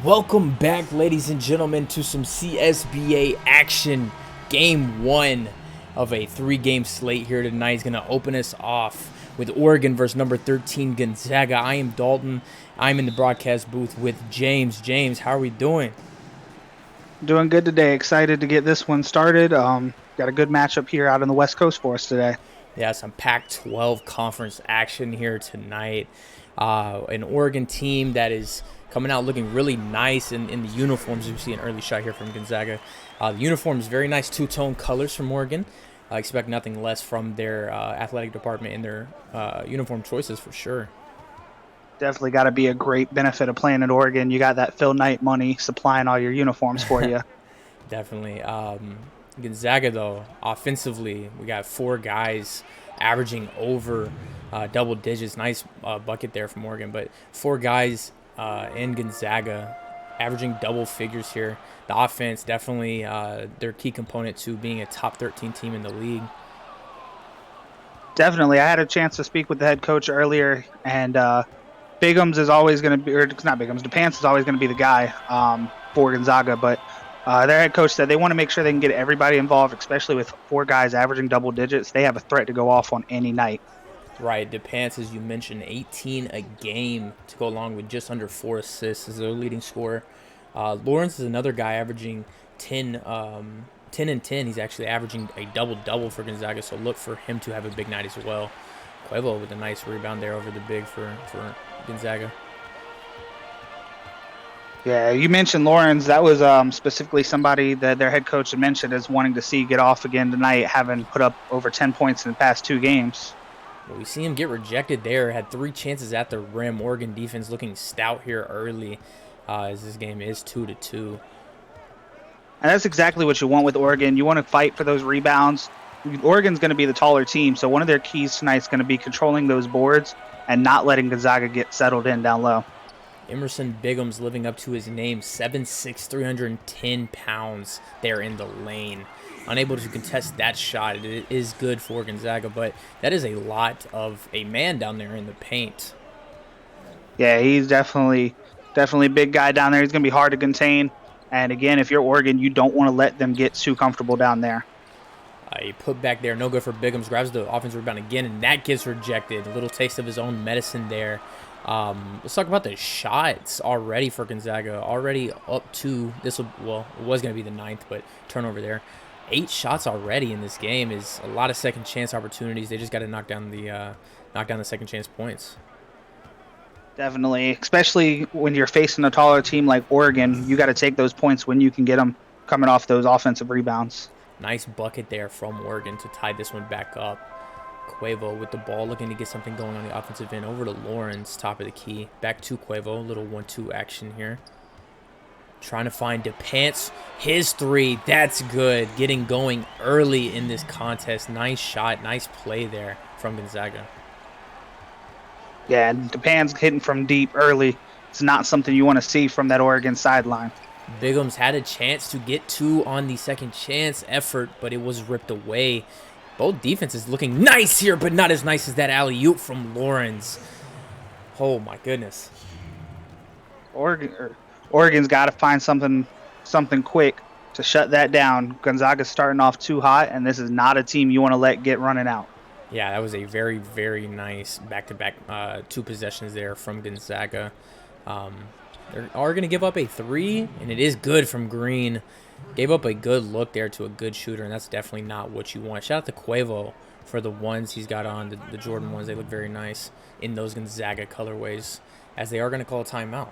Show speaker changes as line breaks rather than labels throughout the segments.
Welcome back, ladies and gentlemen, to some CSBA action. Game 1 of a 3-game slate here tonight is going to open us off with Oregon versus number 13 Gonzaga. I am Dalton. I'm in the broadcast booth with James. James, how are we doing?
Doing good today. Excited to get this one started. Got a good matchup here out on the West Coast for us today.
Yeah, some Pac-12 conference action here tonight. An Oregon team that is coming out looking really nice in the uniforms. You see an early shot here from Gonzaga. The uniforms, very nice two-tone colors from Oregon. I expect nothing less from their athletic department and their uniform choices for sure.
Definitely got to be a great benefit of playing at Oregon. You got that Phil Knight money supplying all your uniforms for you.
Definitely. Gonzaga, though, offensively, we got 4 guys averaging over double digits. Nice bucket there from Oregon, but 4 guys in Gonzaga averaging double figures here. The offense, definitely their key component to being a top 13 team in the league.
Definitely. I had a chance to speak with the head coach earlier, and Bigums is always going to be, or it's not Bigums, DePance is always going to be the guy for Gonzaga, but their head coach said they want to make sure they can get everybody involved, especially with 4 guys averaging double digits. They have a threat to go off on any night.
Right, DePance, as you mentioned, 18 a game to go along with just under 4 assists as their leading scorer. Lawrence is another guy averaging 10 and 10. He's actually averaging a double-double for Gonzaga, so look for him to have a big night as well. Cuevo with a nice rebound there over the big for Gonzaga.
Yeah, you mentioned Lawrence. That was specifically somebody that their head coach had mentioned as wanting to see get off again tonight, having put up over 10 points in the past 2 games.
Well, we see him get rejected there. Had 3 chances at the rim. Oregon defense looking stout here early, as this game is 2-2.
And that's exactly what you want with Oregon. You want to fight for those rebounds. Oregon's going to be the taller team, so one of their keys tonight is going to be controlling those boards and not letting Gonzaga get settled in down low.
Emerson Bigham's living up to his name, 7'6", 310 pounds there in the lane. Unable to contest that shot. It is good for Gonzaga, but that is a lot of a man down there in the paint.
Yeah, he's definitely a big guy down there. He's going to be hard to contain. And again, if you're Oregon, you don't want to let them get too comfortable down there.
A put back there, no good for Bigham's. Grabs the offensive rebound again, and that gets rejected. A little taste of his own medicine there. Let's talk about the shots already for Gonzaga. Already up to this. Well, it was going to be the 9th, but turnover there. 8 shots already in this game is a lot of second chance opportunities. They just got to knock down the second chance points.
Definitely, especially when you're facing a taller team like Oregon, you got to take those points when you can get them coming off those offensive rebounds.
Nice bucket there from Oregon to tie this one back up. Quavo with the ball, looking to get something going on the offensive end. Over to Lawrence, top of the key. Back to Quavo, little 1-2 action here. Trying to find DePants. His 3, that's good. Getting going early in this contest. Nice shot, nice play there from Gonzaga.
Yeah, and DePans hitting from deep early. It's not something you want to see from that Oregon sideline.
Bigham's had a chance to get 2 on the second chance effort, but it was ripped away. Both defenses looking nice here, but not as nice as that alley-oop from Lawrence. Oh, my goodness.
Oregon's got to find something quick to shut that down. Gonzaga's starting off too hot, and this is not a team you want to let get running out.
Yeah, that was a very, very nice back-to-back 2 possessions there from Gonzaga. They are going to give up a 3, and it is good from Green. Gave up a good look there to a good shooter, and that's definitely not what you want. Shout out to Quavo for the ones he's got on, the Jordan ones. They look very nice in those Gonzaga colorways, as they are going to call a timeout.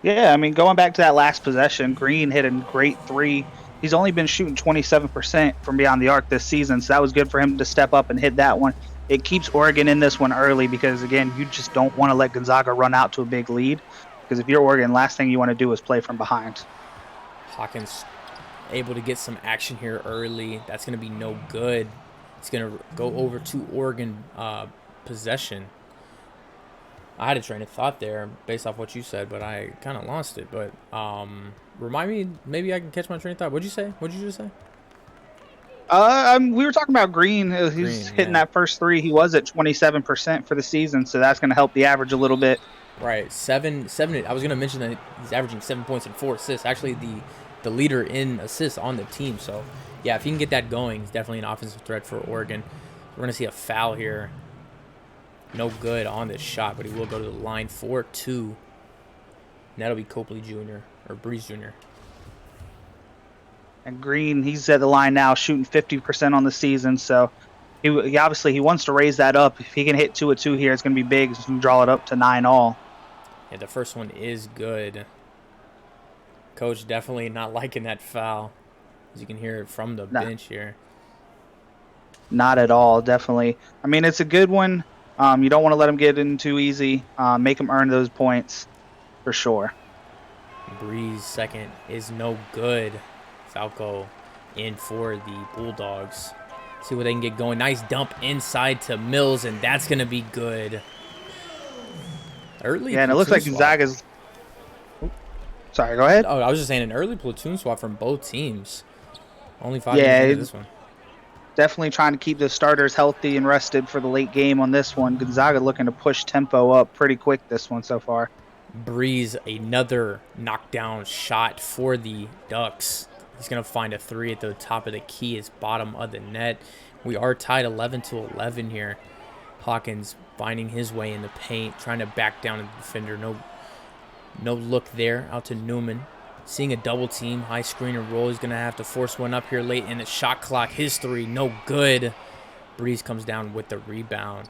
Yeah, I mean, going back to that last possession, Green hit a great 3. He's only been shooting 27% from beyond the arc this season, so that was good for him to step up and hit that one. It keeps Oregon in this one early because, again, you just don't want to let Gonzaga run out to a big lead. Because if you're Oregon, last thing you want to do is play from behind.
Hawkins able to get some action here early. That's going to be no good. It's going to go over to Oregon possession. I had a train of thought there based off what you said, but I kind of lost it. But remind me, maybe I can catch my train of thought. What'd you say? What'd you just say?
We were talking about Green. He's hitting that first 3. He was at 27% for the season, so that's going to help the average a little bit.
Right, 7. I was going to mention that he's averaging 7 points and 4 assists. Actually, the leader in assists on the team. So, yeah, if he can get that going, he's definitely an offensive threat for Oregon. We're going to see a foul here. No good on this shot, but he will go to the line for 2. And that'll be Copley Jr. or Breeze Jr.
And Green, he's at the line now, shooting 50% on the season. So he obviously wants to raise that up. If he can hit 2 of 2 here, it's going to be big. It's going to draw it up to 9 all.
Yeah, the first one is good. Coach definitely not liking that foul, as you can hear it from the bench here.
Not at all, definitely. I mean, it's a good one. You don't want to let them get in too easy. Make them earn those points for sure.
Breeze second is no good. Falco in for the Bulldogs. See what they can get going. Nice dump inside to Mills, and that's going to be good. Early.
Yeah, and it looks like Gonzaga's. Sorry, go ahead.
Oh, I was just saying an early platoon swap from both teams. Only 5 minutes into this one.
Definitely trying to keep the starters healthy and rested for the late game on this one. Gonzaga looking to push tempo up pretty quick this one so far.
Breeze, another knockdown shot for the Ducks. He's going to find a 3 at the top of the key, his bottom of the net. We are tied 11-11 here. Hawkins finding his way in the paint, trying to back down the defender. No look there, out to Newman. Seeing a double team, high screen and roll. He's going to have to force one up here late in the shot clock. His 3, no good. Breeze comes down with the rebound.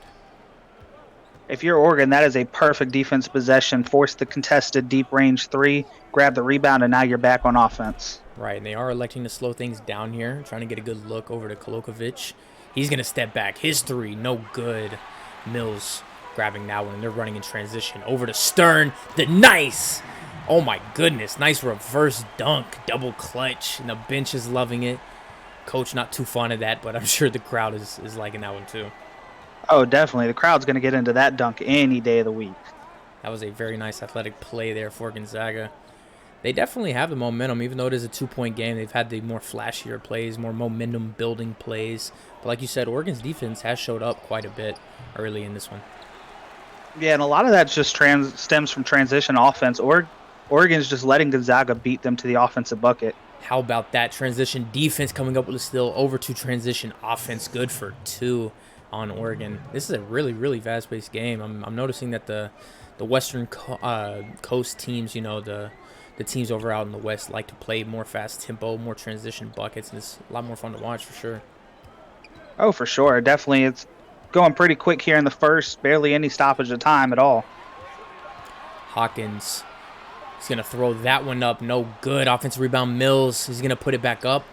If you're Oregon, that is a perfect defense possession. Force the contested deep range three, grab the rebound, and now you're back on offense.
Right, and they are electing to slow things down here, trying to get a good look over to Kolokovic. He's going to step back. His three, no good. Mills grabbing that one, and they're running in transition. Over to Stern, the nice! Oh my goodness, nice reverse dunk, double clutch, and the bench is loving it. Coach not too fond of that, but I'm sure the crowd is liking that one too.
Oh, definitely. The crowd's going to get into that dunk any day of the week.
That was a very nice athletic play there for Gonzaga. They definitely have the momentum, even though it is a 2-point game. They've had the more flashier plays, more momentum-building plays. But like you said, Oregon's defense has showed up quite a bit early in this one.
Yeah, and a lot of that just stems from transition offense. Oregon's just letting Gonzaga beat them to the offensive bucket.
How about that transition defense coming up with a steal over to transition offense? Good for 2 on Oregon. This is a really, really fast-paced game. I'm noticing that the Western Coast teams, you know, the teams over out in the West like to play more fast tempo, more transition buckets, and it's a lot more fun to watch for sure.
Oh, for sure. Definitely. It's going pretty quick here in the first. Barely any stoppage of time at all.
Hawkins is going to throw that one up. No good. Offensive rebound, Mills. He's going to put it back up.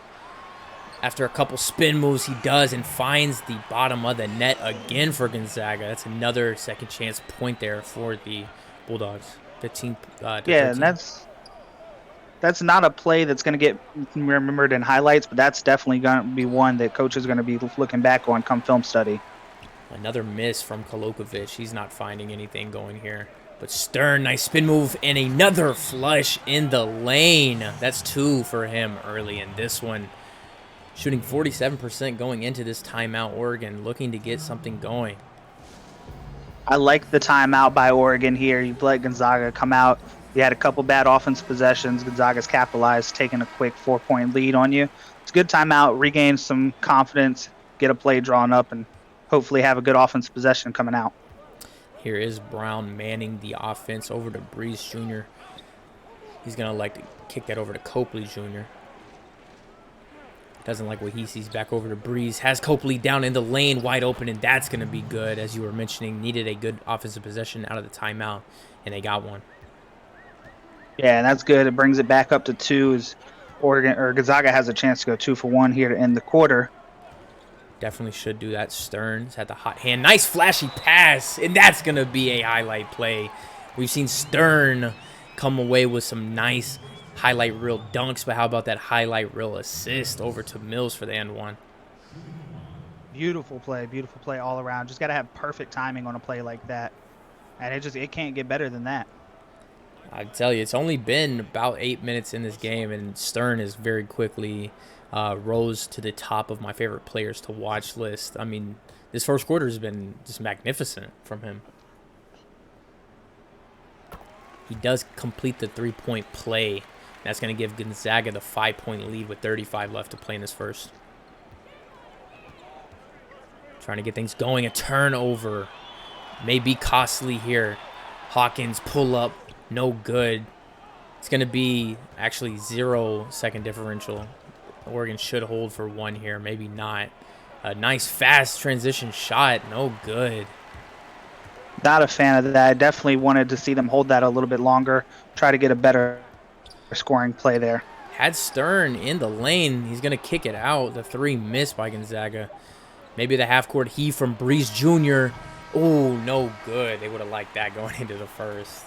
After a couple spin moves, he does and finds the bottom of the net again for Gonzaga. That's another second chance point there for the Bulldogs. 15 to 13.
And that's not a play that's going to get remembered in highlights, but that's definitely going to be one that coach is going to be looking back on come film study.
Another miss from Kolokovic. He's not finding anything going here. But Stern, nice spin move, and another flush in the lane. That's 2 for him early in this one. Shooting 47% going into this timeout. Oregon looking to get something going.
I like the timeout by Oregon here. You let Gonzaga come out. You had a couple bad offense possessions. Gonzaga's capitalized, taking a quick 4-point lead on you. It's a good timeout, regain some confidence, get a play drawn up, and hopefully have a good offense possession coming out.
Here is Brown manning the offense over to Breeze Jr. He's going to like to kick that over to Copley Jr. Doesn't like what he sees. Back over to Breeze. Has Copley down in the lane wide open, and that's going to be good. As you were mentioning, needed a good offensive possession out of the timeout, and they got one.
Yeah, and that's good. It brings it back up to 2 as Gonzaga has a chance to go 2 for 1 here to end the quarter.
Definitely should do that. Stearns had the hot hand. Nice flashy pass, and that's going to be a highlight play. We've seen Stern come away with some nice highlight reel dunks, but how about that highlight reel assist over to Mills for the end one?
Beautiful play all around. Just got to have perfect timing on a play like that, and it can't get better than that.
I tell you, it's only been about 8 minutes in this game, and Stern is very quickly rose to the top of my favorite players to watch list. I mean, this first quarter has been just magnificent from him. He does complete the 3-point play. That's going to give Gonzaga the 5-point lead with 35 left to play in this first. Trying to get things going. A turnover may be costly here. Hawkins pull up. No good. It's going to be actually 0-second differential. Oregon should hold for 1 here. Maybe not. A nice fast transition shot. No good.
Not a fan of that. I definitely wanted to see them hold that a little bit longer. Try to get a better scoring play there.
Had Stern in the lane. He's going to kick it out. The 3 missed by Gonzaga. Maybe the half-court heave from Breeze Jr. Oh, no good. They would have liked that going into the first.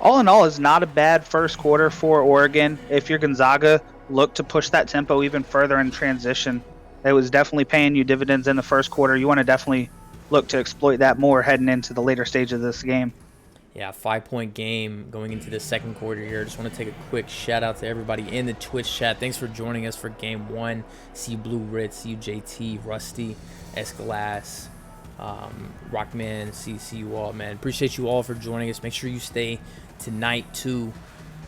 All in all, it's not a bad first quarter for Oregon. If you're Gonzaga, look to push that tempo even further in transition. It was definitely paying you dividends in the first quarter. You want to definitely look to exploit that more heading into the later stage of this game.
Yeah, 5-point game going into the second quarter here. Just want to take a quick shout out to everybody in the Twitch chat. Thanks for joining us for game 1. See you Blue Ritz, see you JT, Rusty, Escalaz, Rockman, see you all, man. Appreciate you all for joining us. Make sure you stay tonight too.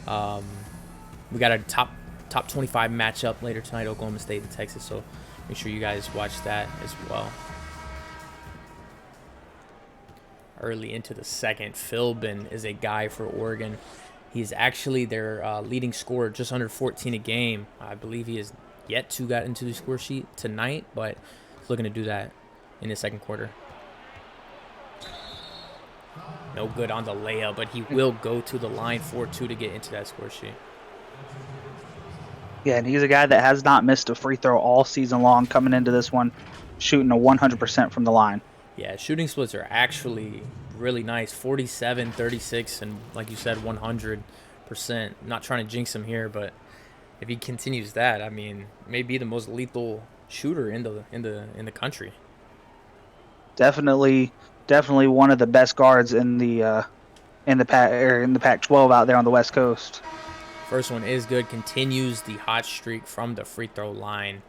We got a top 25 matchup later tonight, Oklahoma State and Texas, so make sure you guys watch that as well. Early into the second, Philbin is a guy for Oregon. He's actually their leading scorer, just under 14 a game. I believe he has yet to get into the score sheet tonight, but he's looking to do that in the second quarter. No good on the layup, but he will go to the line for 2 to get into that score sheet.
Yeah, and he's a guy that has not missed a free throw all season long coming into this one, shooting a 100% from the line.
Yeah, shooting splits are actually really nice. 47, 36, and like you said, 100%. Not trying to jinx him here, but if he continues that, I mean, may be the most lethal shooter in the country.
Definitely one of the best guards in the Pac-12 out there on the West Coast.
First one is good. Continues the hot streak from the free throw line.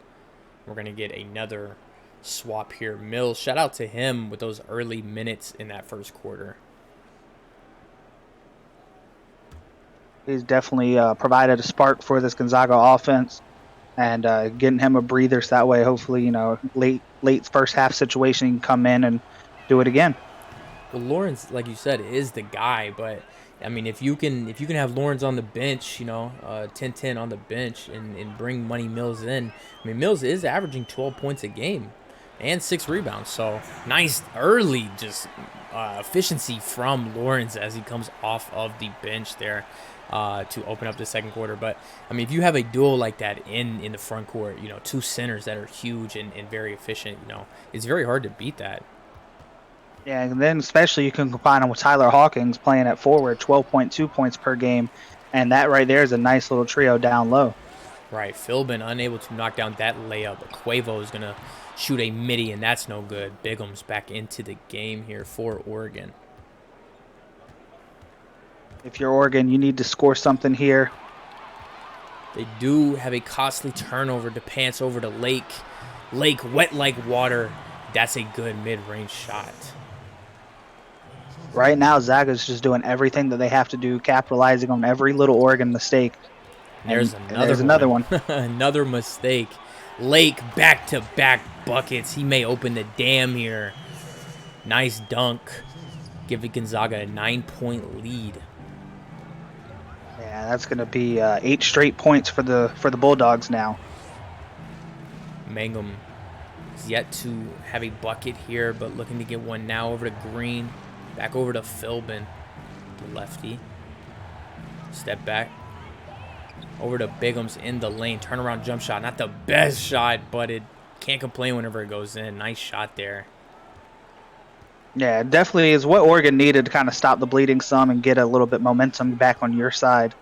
We're going to get another swap here. Mills, shout out to him with those early minutes in that first quarter.
He's definitely provided a spark for this Gonzaga offense, and getting him a breather so that way, hopefully, late first half situation, he can come in and do it again.
Well, Lawrence, like you said, is the guy, but I mean, if you can have Lawrence on the bench, 10-10 on the bench, and bring Money Mills in. I mean, Mills is averaging 12 points a game and 6 rebounds. So nice early just efficiency from Lawrence as he comes off of the bench there to open up the second quarter. But I mean, if you have a duo like that in the front court, 2 centers that are huge and very efficient, it's very hard to beat that.
Yeah, and then especially you can combine him with Tyler Hawkins playing at forward, 12.2 points per game, and that right there is a nice little trio down low.
Right, Philbin unable to knock down that layup. Quavo is going to shoot a midi, and that's no good. Bigham's back into the game here for Oregon.
If you're Oregon, you need to score something here.
They do have a costly turnover to pants over to Lake. Lake wet like water. That's a good mid-range shot.
Right now, Zaga's just doing everything that they have to do, capitalizing on every little Oregon mistake.
There's another one. Another mistake. Lake back-to-back buckets. He may open the dam here. Nice dunk. Giving Gonzaga a 9-point lead.
Yeah, that's going to be 8 straight points for the Bulldogs now.
Mangum is yet to have a bucket here, but looking to get one now over to Green. Back over to Philbin, the lefty. Step back. Over to Bigham's in the lane. Turnaround jump shot. Not the best shot, but it can't complain whenever it goes in. Nice shot there.
Yeah, definitely is what Oregon needed to kind of stop the bleeding some and get a little bit momentum back on your side.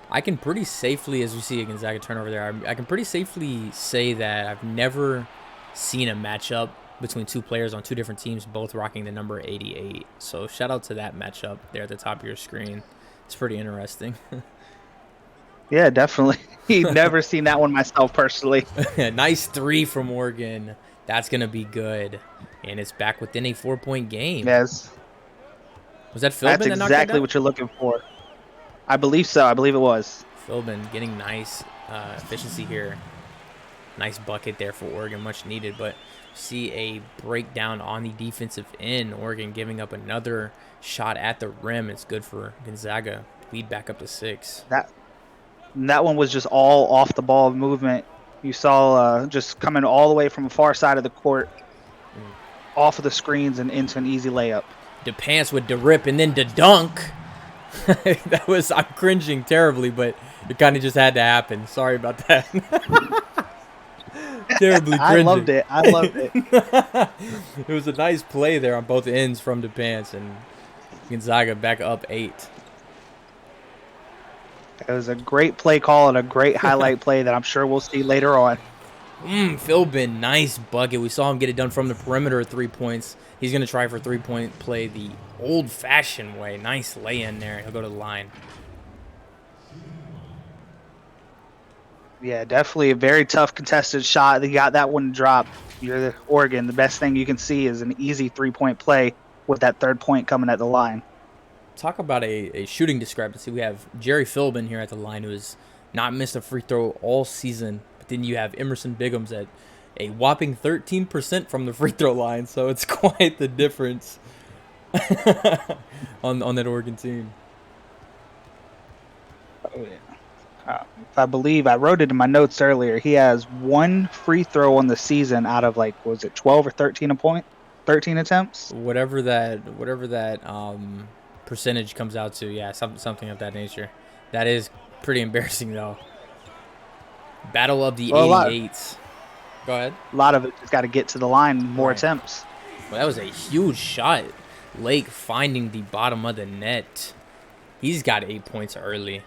I can pretty safely, as we see a Gonzaga turnover there, I can pretty safely say that I've never seen a matchup between 2 players on 2 different teams, both rocking the number 88. So shout out to that matchup there at the top of your screen. It's pretty interesting.
Yeah, definitely. Never seen that one myself personally.
Nice 3 from Oregon. That's going to be good. And it's back within a 4-point game.
Yes.
Was that Philbin
That's
that knocked
exactly
it
what you're looking for. I believe so. I believe it was.
Philbin getting nice efficiency here. Nice bucket there for Oregon, much needed. But see a breakdown on the defensive end. Oregon giving up another shot at the rim. It's good for Gonzaga. Lead back up to 6.
That one was just all off the ball movement. You saw just coming all the way from the far side of the court, off of the screens and into an easy layup.
DePants with the rip and then the dunk. I'm cringing terribly, but it kind of just had to happen. Sorry about that. Terribly cringing.
I loved it.
It was a nice play there on both ends from DePants, and Gonzaga back up 8.
It was a great play call and a great highlight play that I'm sure we'll see later on.
Philbin, nice bucket. We saw him get it done from the perimeter 3 points. He's going to try for 3-point play the old-fashioned way. Nice lay-in there. He'll go to the line.
Yeah, definitely a very tough contested shot. They got that one drop. You're the Oregon. The best thing you can see is an easy 3-point play with that 3rd point coming at the line.
Talk about a shooting discrepancy. We have Jerry Philbin here at the line, who has not missed a free throw all season. But then you have Emerson Bigham's at a whopping 13% from the free throw line. So it's quite the difference on that Oregon team.
Oh, yeah. I believe I wrote it in my notes earlier. He has 1 free throw on the season out of 12 or 13 a point? 13 attempts.
Whatever that percentage comes out to. Yeah, something of that nature. That is pretty embarrassing though. Battle of the
Well,
88s. Go ahead.
a lot of it just got to get to the line, more
Right.
attempts.
Well, that was a huge shot. Lake finding the bottom of the net. He's got 8 points early.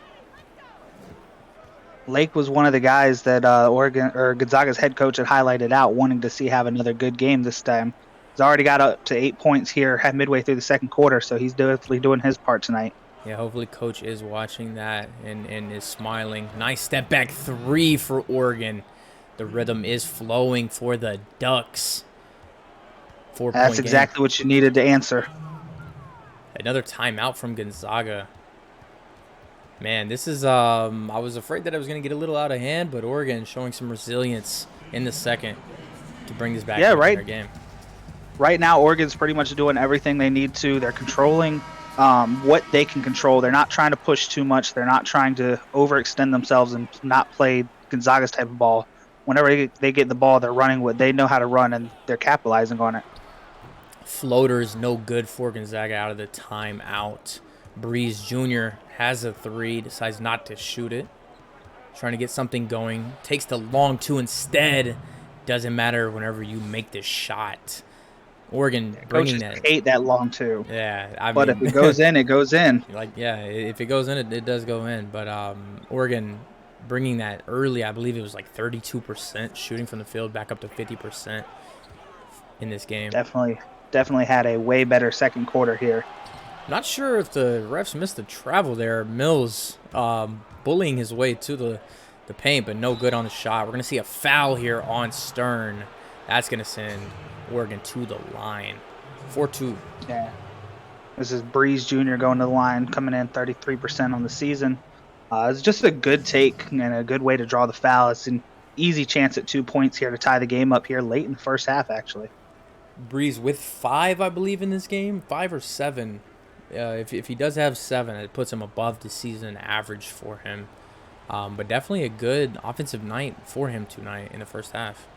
Lake was one of the guys that Oregon or Gonzaga's head coach had highlighted out, wanting to see have another good game this time. He's already got up to 8 points here midway through the second quarter, so he's definitely doing his part tonight.
Yeah, hopefully coach is watching that and is smiling. Nice step back three for Oregon. The rhythm is flowing for the Ducks. 4-point
That's
game.
exactly what you needed to answer.
Another timeout from Gonzaga. Man, this is I was afraid that I was going to get a little out of hand, but Oregon showing some resilience in the second to bring this back to their game.
Right now, Oregon's pretty much doing everything they need to. They're controlling what they can control. They're not trying to push too much. They're not trying to overextend themselves and not play Gonzaga's type of ball. Whenever they get the ball, they're running what they know how to run, and they're capitalizing on it.
Floaters no good for Gonzaga out of the timeout. Breeze Jr. has a three, decides not to shoot it. Trying to get something going. Takes the long two instead. Doesn't matter whenever you make this shot. Oregon bringing that.
Coaches hate that long two.
Yeah,
but if it goes in, it goes in.
If it goes in, it does go in. But Oregon bringing that early, I believe it was like 32% shooting from the field, back up to 50% in this game.
Definitely had a way better second quarter here.
Not sure if the refs missed the travel there. Mills bullying his way to the paint, but no good on the shot. We're going to see a foul here on Stern. That's going to send Oregon to the line. 4-2.
Yeah. This is Breeze Jr. going to the line, coming in 33% on the season. It's just a good take and a good way to draw the foul. It's an easy chance at 2 points here to tie the game up here late in the first half, actually.
Breeze with 5, I believe, in this game. 5 or 7. If he does have 7, it puts him above the season average for him. But definitely a good offensive night for him tonight in the first half.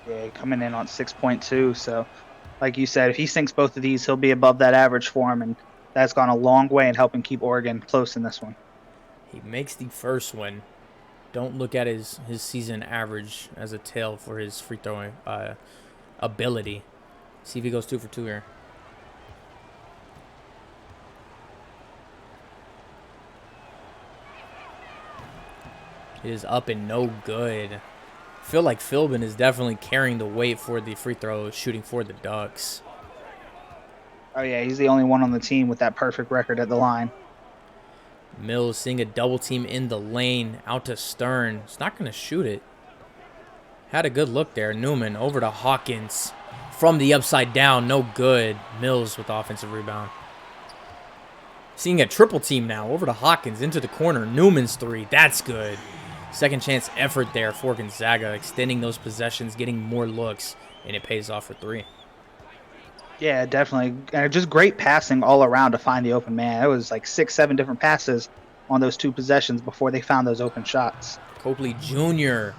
Yeah, coming in on 6.2. So, like you said, if he sinks both of these, he'll be above that average for him. And that's gone a long way in helping keep Oregon close in this one.
He makes the first one. Don't look at his season average as a tell for his free throwing ability. See if he goes 2 for 2 here. It is up and no good. Feel like Philbin is definitely carrying the weight for the free throw shooting for the Ducks.
Oh, yeah, he's the only one on the team with that perfect record at the line.
Mills seeing a double team in the lane, out to Stern. He's not going to shoot it. Had a good look there. Newman over to Hawkins. From the upside down, no good. Mills with the offensive rebound. Seeing a triple team now, over to Hawkins, into the corner. Newman's three, that's good. Second chance effort there for Gonzaga, extending those possessions, getting more looks, and it pays off for 3.
Yeah, definitely. And just great passing all around to find the open man. It was like 6-7 different passes on those 2 possessions before they found those open shots.
Copley Jr.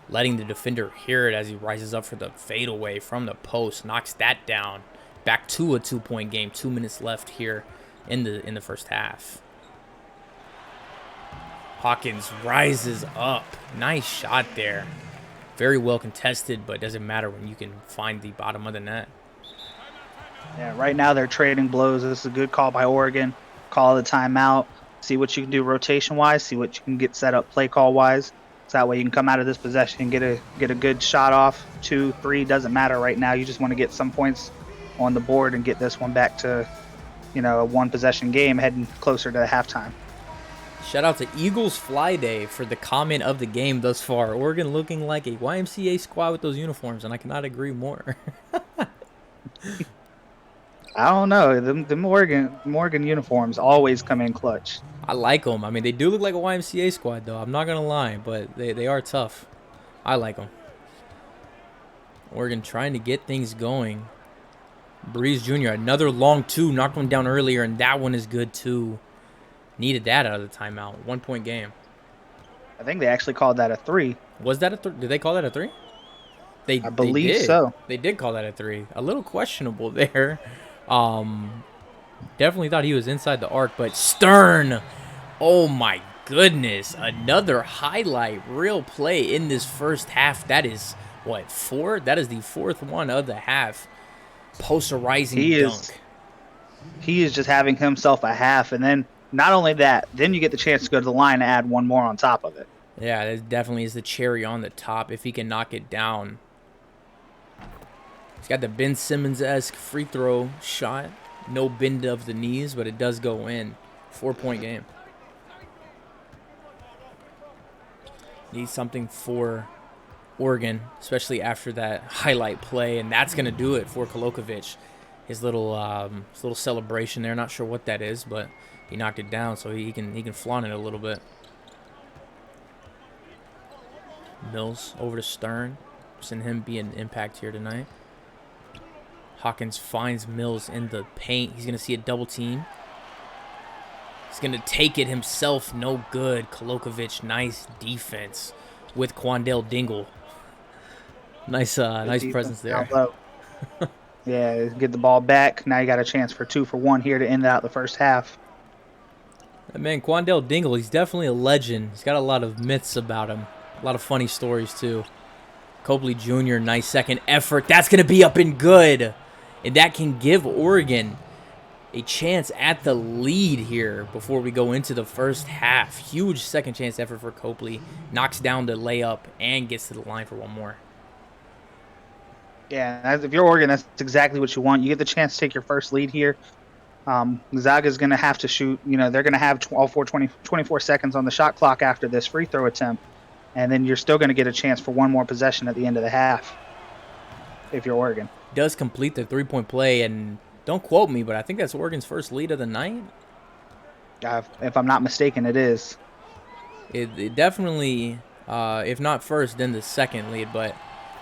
letting the defender hear it as he rises up for the fadeaway from the post, knocks that down. Back to a 2-point game, 2 minutes left here in the first half. Hawkins rises up. Nice shot there. Very well contested, but doesn't matter when you can find the bottom of the net.
Yeah, right now they're trading blows. This is a good call by Oregon. Call the timeout. See what you can do rotation-wise. See what you can get set up play call-wise. So that way you can come out of this possession and get a good shot off. 2, 3, doesn't matter right now. You just want to get some points on the board and get this one back to, a one-possession game heading closer to the halftime.
Shout out to Eagles Fly Day for the comment of the game thus far. Oregon looking like a YMCA squad with those uniforms, and I cannot agree more.
I don't know. The Oregon uniforms always come in clutch.
I like them. I mean, they do look like a YMCA squad, though. I'm not going to lie, but they are tough. I like them. Oregon trying to get things going. Breeze Jr., another long 2, knocked one down earlier, and that one is good, too. Needed that out of the timeout. 1-point game.
I think they actually called that a 3.
Was that a 3? Did they call that a 3? They
I
they
believe
did.
so.
They did call that a 3. A little questionable there. Definitely thought he was inside the arc, but Stern. Oh my goodness. Another highlight real play in this first half. That is what, 4? That is the 4th one of the half. Posterizing
He is
dunk.
he is just having himself a half, and then not only that, then you get the chance to go to the line and add one more on top of it.
Yeah, that definitely is the cherry on the top if he can knock it down. He's got the Ben Simmons-esque free throw shot. No bend of the knees, but it does go in. 4-point game. Needs something for Oregon, especially after that highlight play, and that's going to do it for Kolokovic. His little celebration there. Not sure what that is, but he knocked it down, so he can flaunt it a little bit. Mills over to Stern. Seeing him be an impact here tonight. Hawkins finds Mills in the paint. He's going to see a double team. He's going to take it himself. No good. Kolokovic, nice defense with Quandale Dingle. Nice presence there.
Yeah, get the ball back. Now you got a chance for 2 for 1 here to end out the first half.
Man, Quandale Dingle, he's definitely a legend. He's got a lot of myths about him. A lot of funny stories, too. Copley Jr., nice second effort. That's going to be up and good. And that can give Oregon a chance at the lead here before we go into the first half. Huge second chance effort for Copley. Knocks down the layup and gets to the line for one more.
Yeah, if you're Oregon, that's exactly what you want. You get the chance to take your first lead here. Gonzaga is going to have to shoot. They're going to have 24 seconds on the shot clock after this free throw attempt. And then you're still going to get a chance for one more possession at the end of the half if you're Oregon.
Does complete the three-point play, and don't quote me, but I think that's Oregon's first lead of the night.
If I'm not mistaken, it is.
It definitely, if not first, then the second lead, but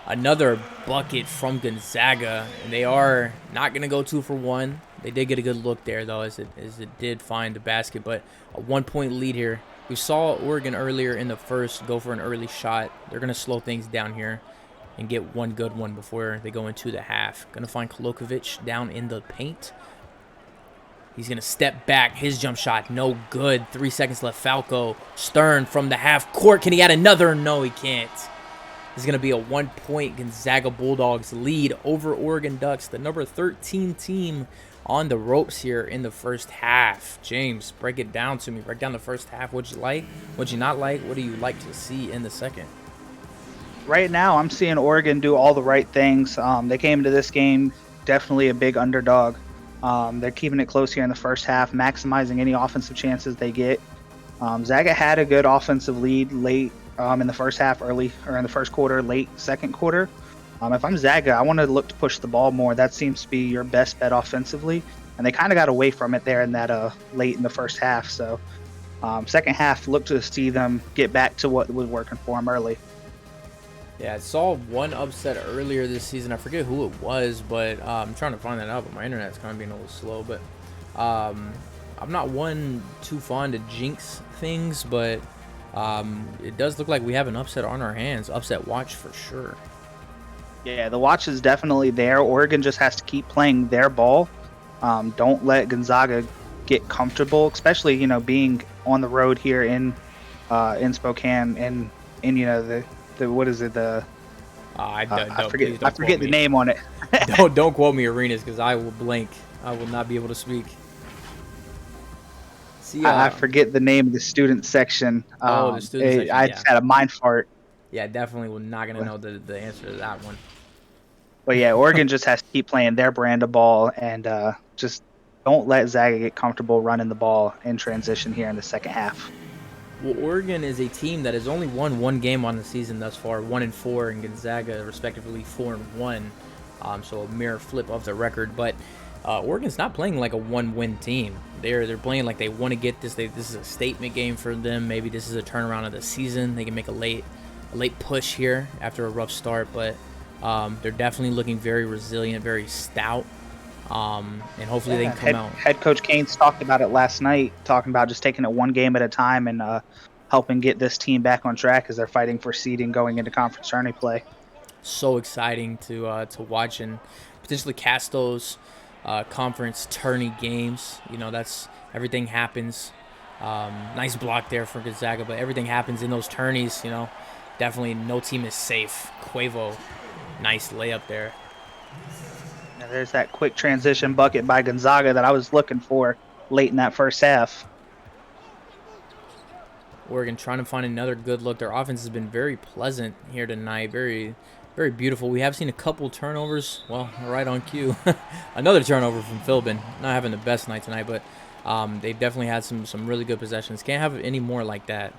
another bucket from Gonzaga, and they are not going to go 2 for 1. They did get a good look there, though, as it did find the basket, but a 1-point lead here. We saw Oregon earlier in the first go for an early shot. They're going to slow things down here and get one good one before they go into the half. Going to find Kolokovic down in the paint. He's going to step back. His jump shot, no good. 3 seconds left. Falco, Stern from the half court. Can he add another? No, he can't. This is going to be a 1-point Gonzaga Bulldogs lead over Oregon Ducks, the number 13 team on the ropes here in the first half. James, break it down to me. Break down the first half. What'd you like? What'd you not like? What do you like to see in the second?
Right now, I'm seeing Oregon do all the right things. They came into this game definitely a big underdog. They're keeping it close here in the first half, maximizing any offensive chances they get. Zaga had a good offensive lead late in the first half, early or in the first quarter, late second quarter. If I'm Zaga, I want to look to push the ball more. That seems to be your best bet offensively, and they kind of got away from it there in that late in the first half. So second half, look to see them get back to what was working for them early.
Yeah, I saw one upset earlier this season. I forget who it was, but I'm trying to find that out, but my internet's kind of being a little slow. But I'm not one too fond of jinx things, but it does look like we have an upset on our hands. Upset watch for sure.
Yeah, the watch is definitely there. Oregon just has to keep playing their ball. Don't let Gonzaga get comfortable, especially being on the road here in Spokane and the what is it
I
forget the name on it.
don't quote me arenas because I will blank. I will not be able to speak. See,
I forget the name of the student section.
The student section.
I just had a mind fart.
Yeah, definitely will not gonna know the answer to that one.
But yeah, Oregon just has to keep playing their brand of ball and just don't let Zaga get comfortable running the ball in transition here in the second half.
Well, Oregon is a team that has only won one game on the season thus far, 1-4, and Gonzaga respectively 4-1. So a mirror flip of the record, but Oregon's not playing like a one-win team. They're playing like they want to get this. This is a statement game for them. Maybe this is a turnaround of the season. They can make a late push here after a rough start, but they're definitely looking very resilient, very stout, and hopefully they can come out.
Head Coach Keynes talked about it last night, talking about just taking it one game at a time and helping get this team back on track as they're fighting for seeding going into conference tourney play.
So exciting to watch and potentially cast those conference tourney games. You know, that's everything happens. Nice block there for Gonzaga, but everything happens in those tourneys. You know, definitely no team is safe. Quavo, nice layup there.
Now, there's that quick transition bucket by Gonzaga that I was looking for late in that first half.
Oregon trying to find another good look. Their offense has been very pleasant here tonight. Very, very beautiful. We have seen a couple turnovers. Well, right on cue. Another turnover from Philbin. Not having the best night tonight, but they've definitely had some really good possessions. Can't have any more like that.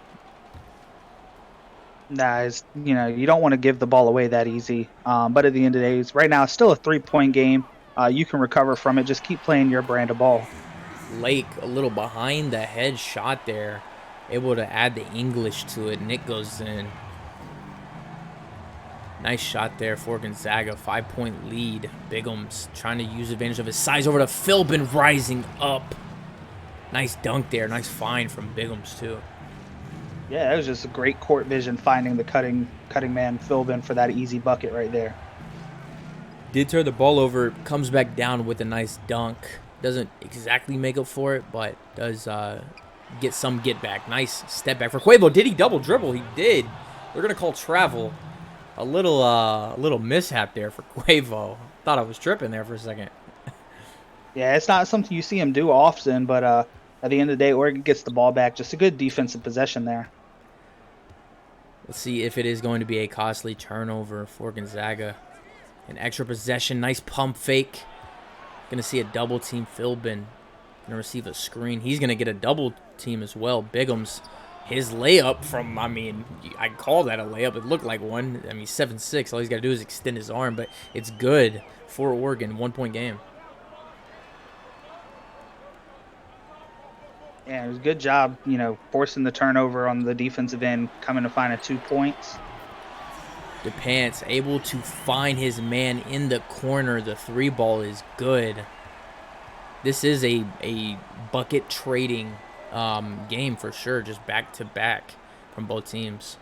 Nah, you don't want to give the ball away that easy. But at the end of the day, right now it's still a 3-point game. You can recover from it. Just keep playing your brand of ball.
Lake a little behind the head shot there. Able to add the English to it. Nick goes in. Nice shot there for Gonzaga. 5-point lead. Bigham's trying to use advantage of his size over to Philbin, rising up. Nice dunk there. Nice find from Bigham's too.
Yeah, that was just a great court vision finding the cutting man Philbin for that easy bucket right there.
Did turn the ball over. Comes back down with a nice dunk. Doesn't exactly make up for it, but does get some get back. Nice step back for Quavo. Did he double dribble? He did. They're gonna call travel. A little mishap there for Quavo. Thought I was tripping there for a second.
Yeah, it's not something you see him do often, but at the end of the day, Oregon gets the ball back. Just a good defensive possession there.
Let's see if it is going to be a costly turnover for Gonzaga. An extra possession. Nice pump fake. Gonna see a double team. Philbin gonna receive a screen. He's gonna get a double team as well. Bigham's his layup from, I call that a layup. It looked like one. 7'6". All he's gotta do is extend his arm, but it's good for Oregon. 1-point game.
Yeah, it was a good job, forcing the turnover on the defensive end, coming to find a 2 points.
DePants able to find his man in the corner. The 3 ball is good. This is a bucket trading game for sure, just back to back from both teams.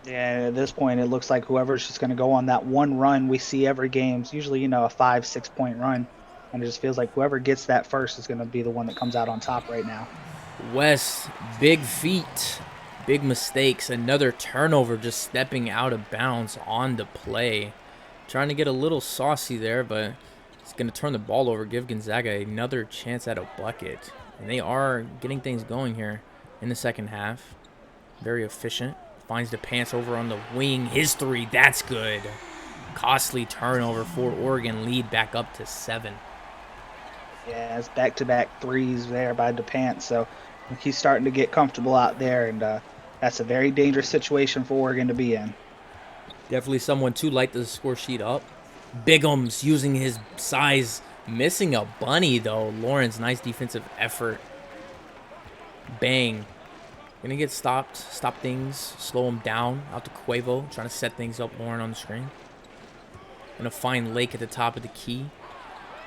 Yeah, at this point, it looks like whoever's just going to go on that one run we see every game. It's usually, a 5-6 point run. And it just feels like whoever gets that first is going to be the one that comes out on top right now.
West, big feet, big mistakes. Another turnover, just stepping out of bounds on the play. Trying to get a little saucy there, but it's going to turn the ball over, give Gonzaga another chance at a bucket. And they are getting things going here in the second half. Very efficient. Finds the pants over on the wing. His 3, that's good. Costly turnover for Oregon. Lead back up to 7.
Yeah, it's back-to-back 3s there by DePants, so he's starting to get comfortable out there, and that's a very dangerous situation for Oregon to be in.
Definitely someone to light the score sheet up. Bigham's using his size, missing a bunny, though. Lawrence, nice defensive effort. Bang. Gonna get stopped, stop things, slow him down. Out to Quavo, trying to set things up. Lauren on the screen. Gonna find Lake at the top of the key.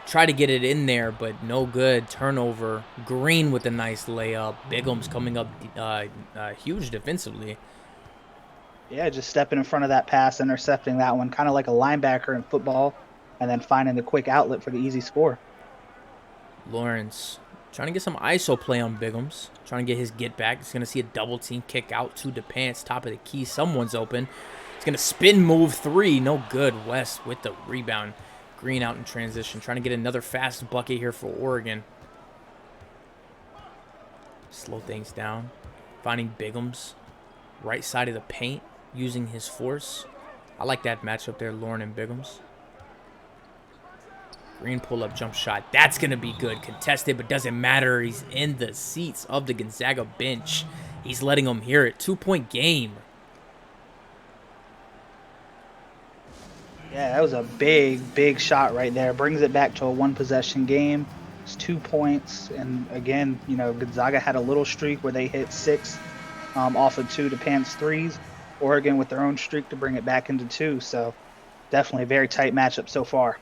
Try to get it in there, but no good. Turnover. Green with a nice layup. Bigham's coming up huge defensively.
Yeah, just stepping in front of that pass, intercepting that one, kind of like a linebacker in football, and then finding the quick outlet for the easy score.
Lawrence trying to get some ISO play on Bigham's. Trying to get his get back. He's going to see a double team kick out to DePants. Top of the key. Someone's open. He's going to spin move 3. No good. West with the rebound. Green out in transition. Trying to get another fast bucket here for Oregon. Slow things down. Finding Bigham's. Right side of the paint. Using his force. I like that matchup there. Lauren and Bigham's. Green pull-up jump shot. That's going to be good. Contested, but doesn't matter. He's in the seats of the Gonzaga bench. He's letting them hear it. 2-point game.
Yeah, that was a big, big shot right there. Brings it back to a one-possession game. It's 2 points. And again, Gonzaga had a little streak where they hit 6 off of 2 DePants 3s. Oregon with their own streak to bring it back into 2. So definitely a very tight matchup so far.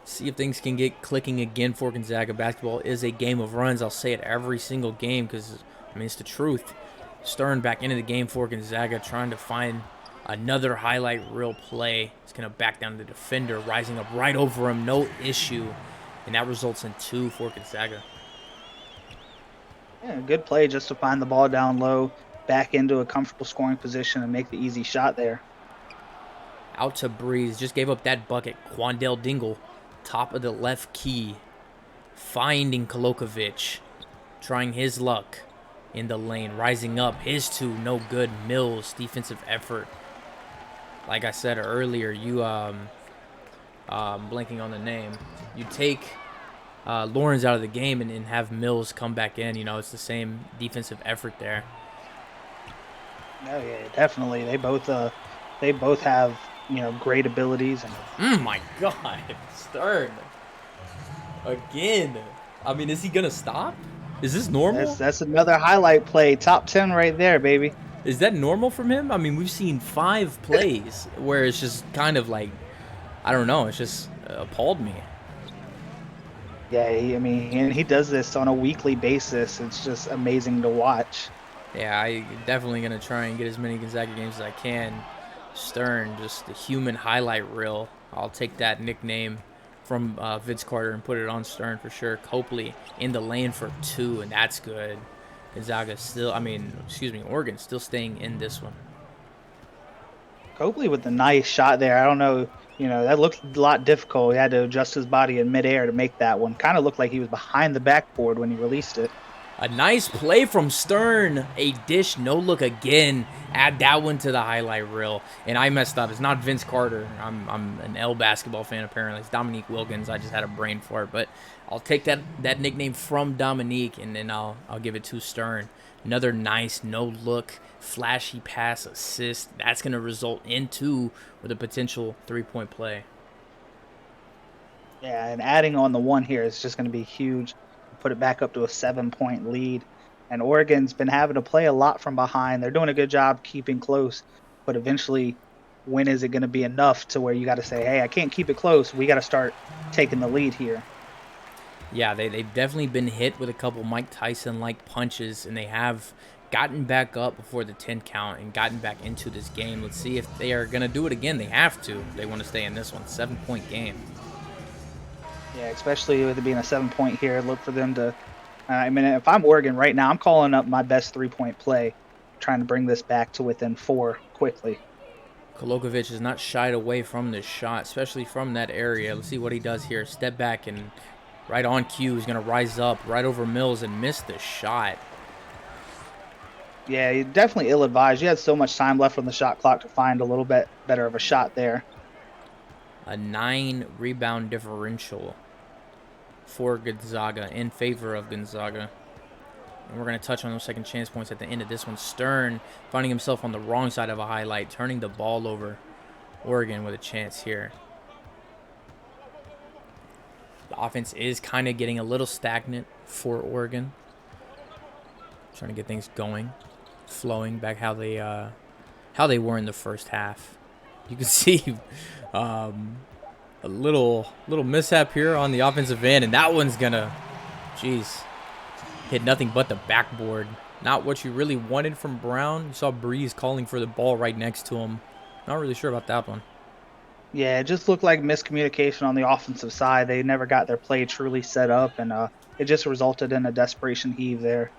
See if things can get clicking again for Gonzaga. Basketball is a game of runs. I'll say it every single game because, it's the truth. Stern back into the game for Gonzaga, trying to find Another highlight reel play. He's going to back down the defender, rising up right over him, no issue. And that results in 2 for Gonzaga.
Yeah, good play just to find the ball down low, back into a comfortable scoring position and make the easy shot there.
Out to Breeze. Just gave up that bucket. Quandale Dingle, top of the left key. Finding Kolokovic. Trying his luck in the lane. Rising up. His 2, no good. Mills, defensive effort. Like I said earlier, you, blanking on the name. You take Lawrence out of the game and have Mills come back in. You know, it's the same defensive effort there.
Oh yeah, definitely. They both have, you know, great abilities. And
My God, Stern again. I mean, is he gonna stop? Is this normal?
that's another highlight play. Top 10 right there, baby.
Is that normal from him? I mean, we've seen 5 plays where it's just kind of like, I don't know. It's just appalled me.
Yeah, and he does this on a weekly basis. It's just amazing to watch.
Yeah, I definitely gonna try and get as many Gonzaga games as I can. Stern, just the human highlight reel. I'll take that nickname from Vince Carter and put it on Stern for sure. Copley in the lane for 2, and that's good. Gonzaga still, Oregon still staying in this one.
Copley with a nice shot there. I don't know, that looked a lot difficult. He had to adjust his body in midair to make that one. Kind of looked like he was behind the backboard when he released it.
A nice play from Stern. A dish, no look again. Add that one to the highlight reel. And I messed up. It's not Vince Carter. I'm an L basketball fan, apparently. It's Dominique Wilkins. I just had a brain fart. But I'll take that nickname from Dominique, and then I'll give it to Stern. Another nice no-look, flashy pass assist. That's going to result in 2 with a potential 3-point play.
Yeah, and adding on the 1 here is just going to be huge. Put it back up to a 7-point lead. And Oregon's been having to play a lot from behind. They're doing a good job keeping close. But eventually, when is it going to be enough to where you got to say, hey, I can't keep it close. We got to start taking the lead here.
Yeah, they've definitely been hit with a couple Mike Tyson-like punches, and they have gotten back up before the 10 count and gotten back into this game. Let's see if they are going to do it again. They have to if they want to stay in this one. 7-point game.
Yeah, especially with it being a 7-point here. Look for them to if I'm Oregon right now, I'm calling up my best 3-point play, trying to bring this back to within 4 quickly.
Kolokovic is not shied away from this shot, especially from that area. Let's see what he does here. Step back and right on cue. He's going to rise up right over Mills and miss the shot.
Yeah, you're definitely ill-advised. You had so much time left on the shot clock to find a little bit better of a shot there.
A 9 rebound differential for Gonzaga, in favor of Gonzaga. And we're going to touch on those second chance points at the end of this one. Stern finding himself on the wrong side of a highlight, turning the ball over. Oregon with a chance here. The offense is kind of getting a little stagnant for Oregon. Trying to get things going, flowing back how they were in the first half. You can see a little mishap here on the offensive end, and that one's gonna, hit nothing but the backboard. Not what you really wanted from Brown. You saw Breeze calling for the ball right next to him. Not really sure about that one.
Yeah, it just looked like miscommunication on the offensive side. They never got their play truly set up, and it just resulted in a desperation heave there.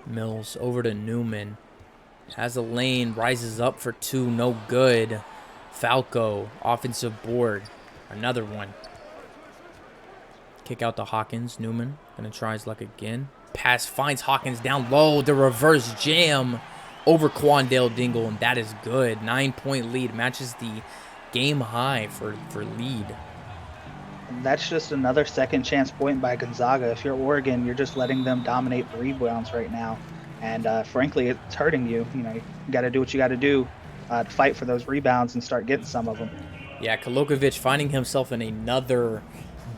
Mills over to Newman. Has a lane, rises up for 2, no good. Falco, offensive board, another one. Kick out to Hawkins. Newman gonna try his luck again. Pass finds Hawkins down low. The reverse jam over Quandale Dingle, and that is good. 9-point lead, matches the game high for lead.
That's just another second chance point by Gonzaga. If you're Oregon, you're just letting them dominate the rebounds right now. And frankly, it's hurting you. You got to do what you got to do to fight for those rebounds and start getting some of them.
Yeah, Kolokovic finding himself in another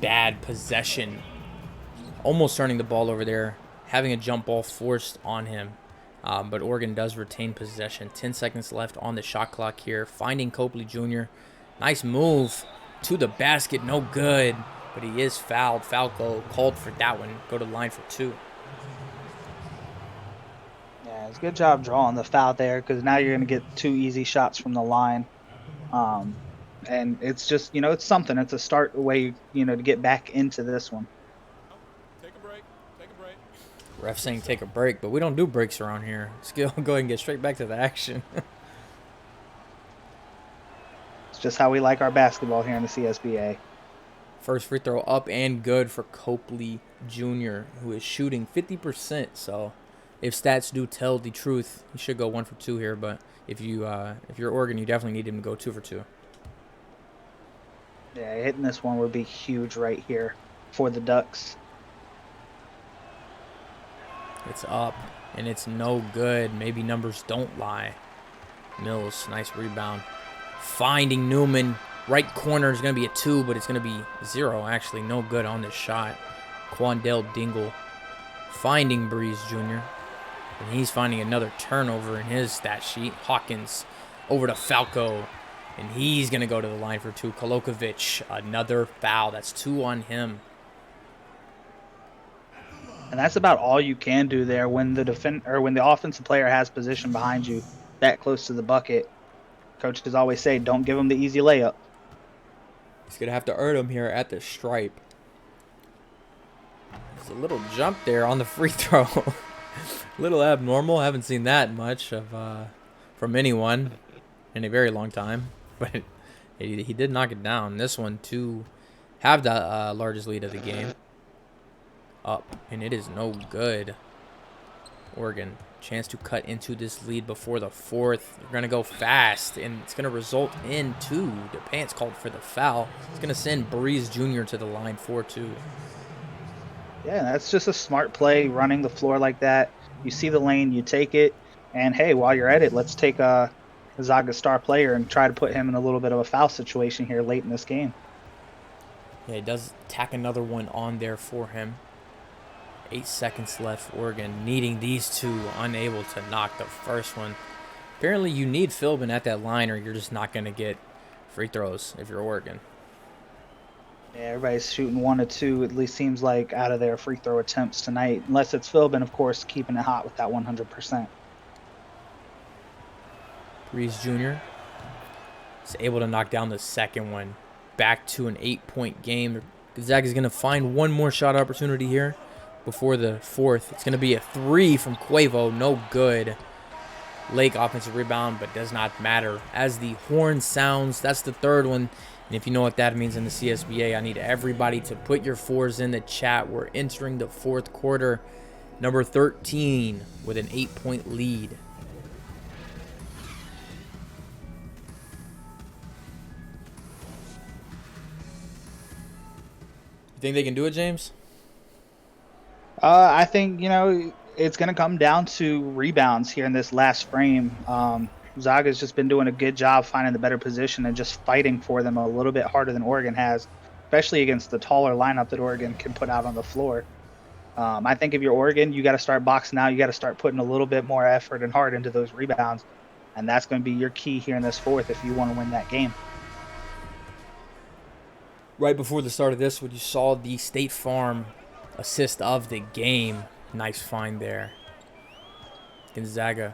bad possession. Almost turning the ball over there. Having a jump ball forced on him. But Oregon does retain possession. 10 seconds left on the shot clock here. Finding Copley Jr. Nice move to the basket. No good. But he is fouled. Falco called for that one. Go to the line for 2.
it's a good job drawing the foul there because now you're going to get 2 easy shots from the line. And it's just, it's something. It's a start way, to get back into this one.
Take a break. Take a break.
Ref saying take a break, but we don't do breaks around here. Let's go ahead and get straight back to the action.
It's just how we like our basketball here in the CSBA.
First free throw up and good for Copley Jr., who is shooting 50%. So if stats do tell the truth, he should go 1 for 2 here. But if you're Oregon, you definitely need him to go 2 for 2.
Yeah, hitting this one would be huge right here for the Ducks.
It's up, and it's no good. Maybe numbers don't lie. Mills, nice rebound. Finding Newman. Right corner is going to be a 2, but it's going to be 0. Actually, no good on this shot. Quandale Dingle finding Breeze Jr. And he's finding another turnover in his stat sheet. Hawkins over to Falco. And he's going to go to the line for 2. Kolokovic, another foul. That's 2 on him.
And that's about all you can do there when the offensive player has position behind you that close to the bucket. Coaches always say, don't give them the easy layup.
He's going to have to earn him here at the stripe. There's a little jump there on the free throw. A little abnormal. Haven't seen that much from anyone in a very long time. But he did knock it down. This one to have the largest lead of the game. Up, and it is no good. Oregon, chance to cut into this lead before the 4th. They're going to go fast, and it's going to result in 2. DePants called for the foul. It's going to send Breeze Jr. to the line 4-2.
Yeah, that's just a smart play, running the floor like that. You see the lane, you take it, and hey, while you're at it, let's take a Gonzaga star player and try to put him in a little bit of a foul situation here late in this game.
Yeah, he does tack another one on there for him. 8 seconds left. Oregon needing these 2, unable to knock the first one. Apparently, you need Philbin at that line, or you're just not going to get free throws if you're Oregon.
Yeah, everybody's shooting 1 or 2. At least seems like out of their free throw attempts tonight, unless it's Philbin, of course, keeping it hot with that 100%.
Breeze Jr. is able to knock down the second one. Back to an 8-point game. Gonzaga's going to find one more shot opportunity here before the 4th. It's going to be a 3 from Cuevo. No good. Lake offensive rebound, but does not matter. As the horn sounds, that's the 3rd one. And if you know what that means in the CSBA, I need everybody to put your 4s in the chat. We're entering the 4th quarter. Number 13 with an 8-point lead. You think they can do it, James?
I think, it's going to come down to rebounds here in this last frame. Zaga's just been doing a good job finding the better position and just fighting for them a little bit harder than Oregon has, especially against the taller lineup that Oregon can put out on the floor. I think if you're Oregon, you got to start boxing out. You got to start putting a little bit more effort and heart into those rebounds, and that's going to be your key here in this 4th if you want to win that game.
Right before the start of this, when you saw the State Farm assist of the game, nice find there. Gonzaga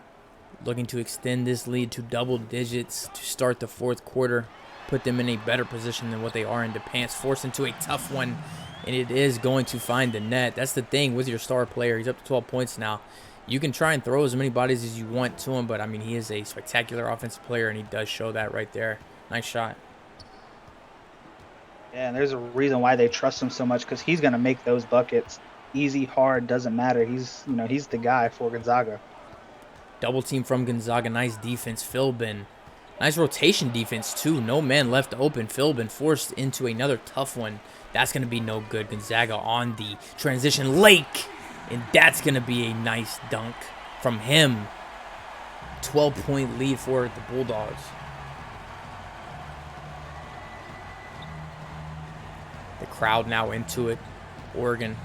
looking to extend this lead to double digits to start the 4th quarter, put them in a better position than what they are in DePants, forced into a tough one, and it is going to find the net. That's the thing with your star player. He's up to 12 points now. You can try and throw as many bodies as you want to him, but, I mean, he is a spectacular offensive player, and he does show that right there. Nice shot.
Yeah, and there's a reason why they trust him so much, because he's going to make those buckets. Easy, hard, doesn't matter. He's the guy for Gonzaga.
Double team from Gonzaga. Nice defense. Philbin. Nice rotation defense, too. No man left open. Philbin forced into another tough one. That's going to be no good. Gonzaga on the transition. Lake. And that's going to be a nice dunk from him. 12-point lead for the Bulldogs. The crowd now into it. Oregon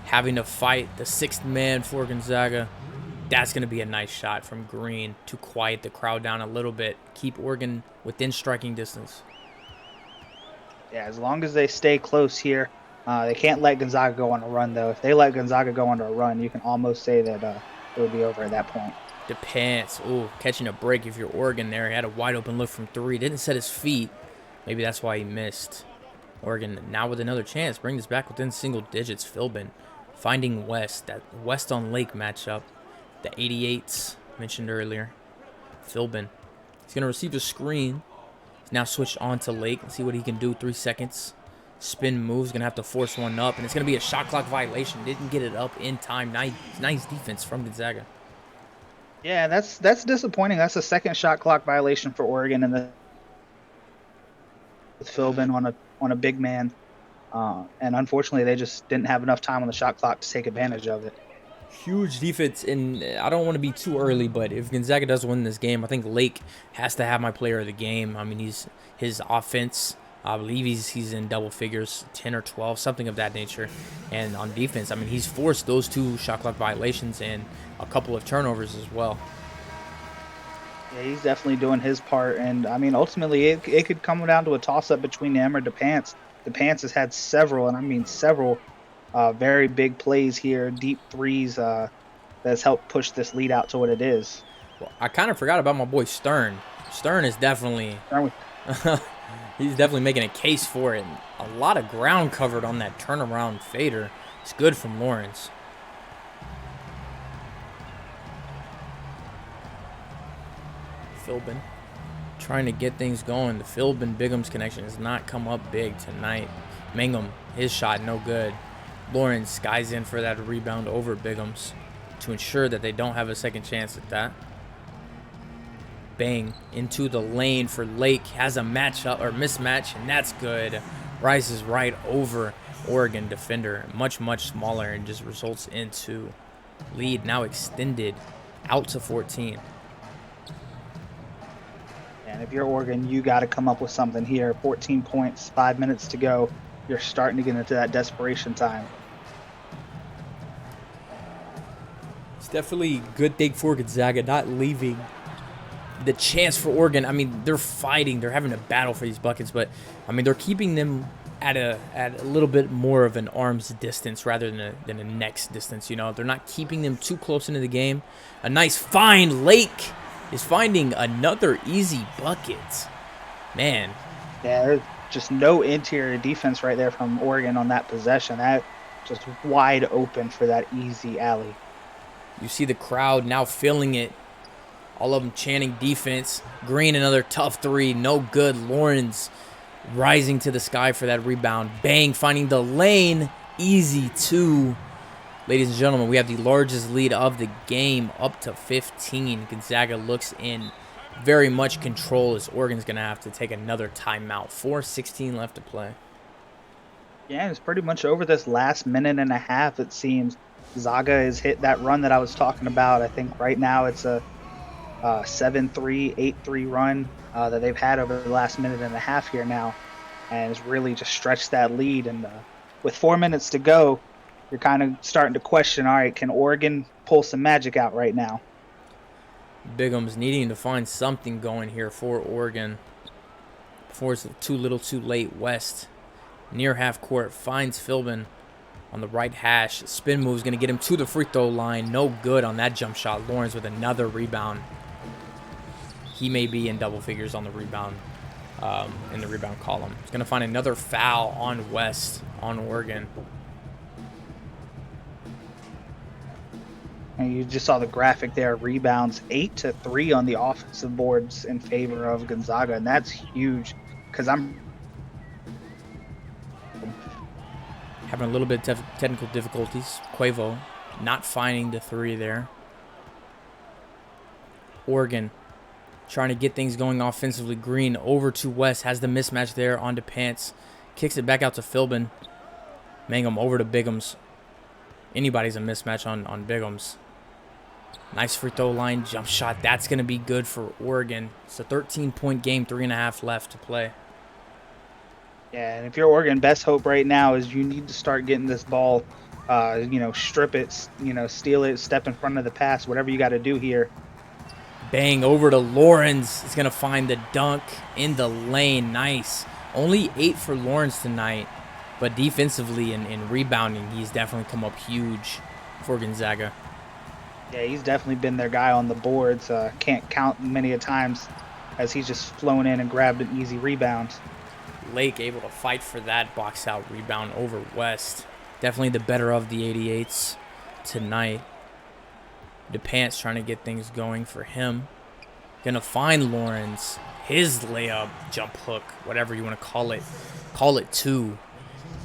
having to fight the 6th man for Gonzaga. That's going to be a nice shot from Green to quiet the crowd down a little bit. Keep Oregon within striking distance.
Yeah, as long as they stay close here. They can't let Gonzaga go on a run, though. If they let Gonzaga go on a run, you can almost say that it would be over at that point.
Depends. Ooh, catching a break if you're Oregon there. He had a wide open look from 3. Didn't set his feet. Maybe that's why he missed. Oregon now with another chance. Bring this back within single digits. Philbin finding West. That West on Lake matchup. The 88s mentioned earlier. Philbin. He's going to receive a screen. He's now switched on to Lake. Let's see what he can do. 3 seconds. Spin moves. Going to have to force one up. And it's going to be a shot clock violation. Didn't get it up in time. Nice defense from Gonzaga.
Yeah, that's disappointing. That's a second shot clock violation for Oregon, and with Philbin on a big man. And unfortunately, they just didn't have enough time on the shot clock to take advantage of it.
Huge defense, and I don't want to be too early, but if Gonzaga does win this game, I think Lake has to have my player of the game. I mean, his offense, I believe he's in double figures, 10 or 12, something of that nature. And on defense, I mean, he's forced those 2 shot clock violations and a couple of turnovers as well.
Yeah, he's definitely doing his part, and I mean, ultimately, it could come down to a toss-up between him or DePance. DePance has had several, and I mean several, very big plays here, deep threes that's helped push this lead out to what it is.
Well, I kind of forgot about my boy Stern. Stern is definitely he's definitely making a case for it. A lot of ground covered on that turnaround fader. It's good from Lawrence. Philbin trying to get things going. The Philbin-Biggums connection has not come up big tonight. Mangum, his shot no good. Lawrence skies in for that rebound over Biggums to ensure that they don't have a second chance at that. Bang into the lane for Lake. Has a matchup or mismatch, and that's good. Rises right over Oregon defender. Much smaller, and just results into lead now extended out to 14.
And if you're Oregon, you got to come up with something here. 14 points, 5 minutes to go. You're starting to get into that desperation time.
It's definitely a good thing for Gonzaga not leaving the chance for Oregon. I mean, they're fighting. They're having a battle for these buckets, but I mean, they're keeping them at a little bit more of an arm's distance rather than a neck's distance. You know, they're not keeping them too close into the game. A nice find. Lake is finding another easy bucket. Man.
Yeah, there's just no interior defense right there from Oregon on that possession. That just wide open for that easy alley.
You see the crowd now filling it. All of them chanting defense. Green, another tough 3. No good. Lawrence rising to the sky for that rebound. Bang, finding the lane. Easy 2. Ladies and gentlemen, we have the largest lead of the game, up to 15. Gonzaga looks in very much control as Oregon's going to have to take another timeout. 4:16 left to play.
Yeah, it's pretty much over this last minute and a half, it seems. Zaga has hit that run that I was talking about. I think right now it's a 7-3, 8-3 run that they've had over the last minute and a half here now. And it's really just stretched that lead. And with 4 minutes to go, you're kind of starting to question, all right, can Oregon pull some magic out right now?
Biggums needing to find something going here for Oregon before it's too little too late. West, near half court, finds Philbin on the right hash. Spin move is going to get him to the free throw line. No good on that jump shot. Lawrence with another rebound. He may be in double figures on the rebound, in the rebound column. He's going to find another foul on West, on Oregon.
And you just saw the graphic there. Rebounds 8-3 on the offensive boards in favor of Gonzaga, and that's huge because I'm
having a little bit of technical difficulties. Quavo not finding the 3 there. Oregon trying to get things going offensively. Green over to West, has the mismatch there on DePance. Kicks it back out to Philbin. Mangum over to Biggums. Anybody's a mismatch on Biggums. Nice free throw line jump shot. That's going to be good for Oregon. It's a 13-point game, 3.5 left to play.
Yeah, and if you're Oregon, best hope right now is you need to start getting this ball, strip it, steal it, step in front of the pass, whatever you got to do here.
Bang over to Lawrence. He's going to find the dunk in the lane. Nice. Only 8 for Lawrence tonight, but defensively and rebounding, he's definitely come up huge for Gonzaga.
Yeah, he's definitely been their guy on the boards. Can't count many a times as he's just flown in and grabbed an easy rebound.
Lake able to fight for that box out rebound over West. Definitely the better of the 88s tonight. DePants trying to get things going for him. Gonna find Lawrence. His layup, jump hook, whatever you want to call it. Call it 2.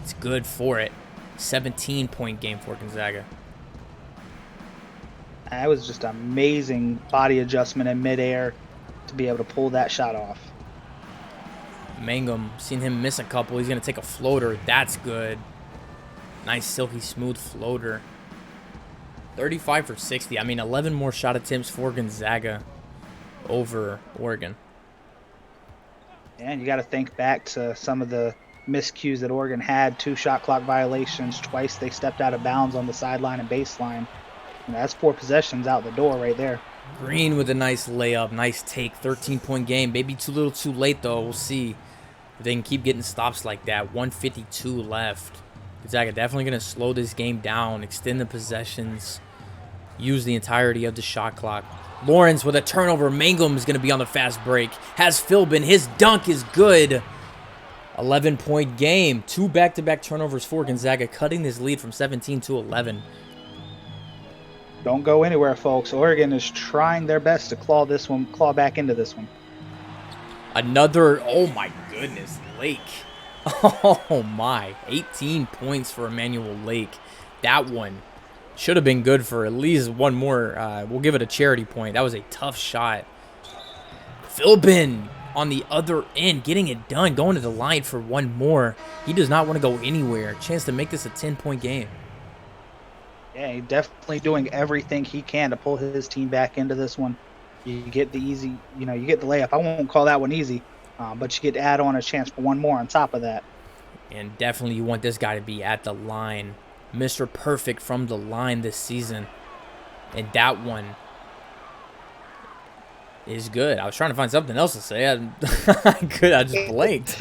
It's good for it. 17-point game for Gonzaga.
That was just amazing body adjustment in midair to be able to pull that shot off.
Mangum, seen him miss a couple. He's going to take a floater. That's good. Nice, silky, smooth floater. 35 for 60. I mean, 11 more shot attempts for Gonzaga over Oregon.
And you got to think back to some of the miscues that Oregon had. 2 shot clock violations. Twice they stepped out of bounds on the sideline and baseline. That's 4 possessions out the door right there.
Green with a nice layup. Nice take. 13-point game. Maybe too little too late, though. We'll see if they can keep getting stops like that. 152 left. Gonzaga definitely going to slow this game down, extend the possessions, use the entirety of the shot clock. Lawrence with a turnover. Mangum is going to be on the fast break. Has Philbin. His dunk is good. 11-point game. 2 back-to-back turnovers for Gonzaga, cutting this lead from 17 to 11.
Don't go anywhere, folks. Oregon is trying their best to claw back into this one.
Another, oh my goodness, Lake. Oh my, 18 points for Emmanuel Lake. That one should have been good for at least one more. We'll give it a charity point. That was a tough shot. Philbin on the other end, getting it done, going to the line for one more. He does not want to go anywhere. Chance to make this a 10-point game.
Yeah, he's definitely doing everything he can to pull his team back into this one. You get the easy, you get the layup. I won't call that one easy, but you get to add on a chance for one more on top of that.
And definitely you want this guy to be at the line. Mr. Perfect from the line this season. And that one is good. I was trying to find something else to say. I just blanked.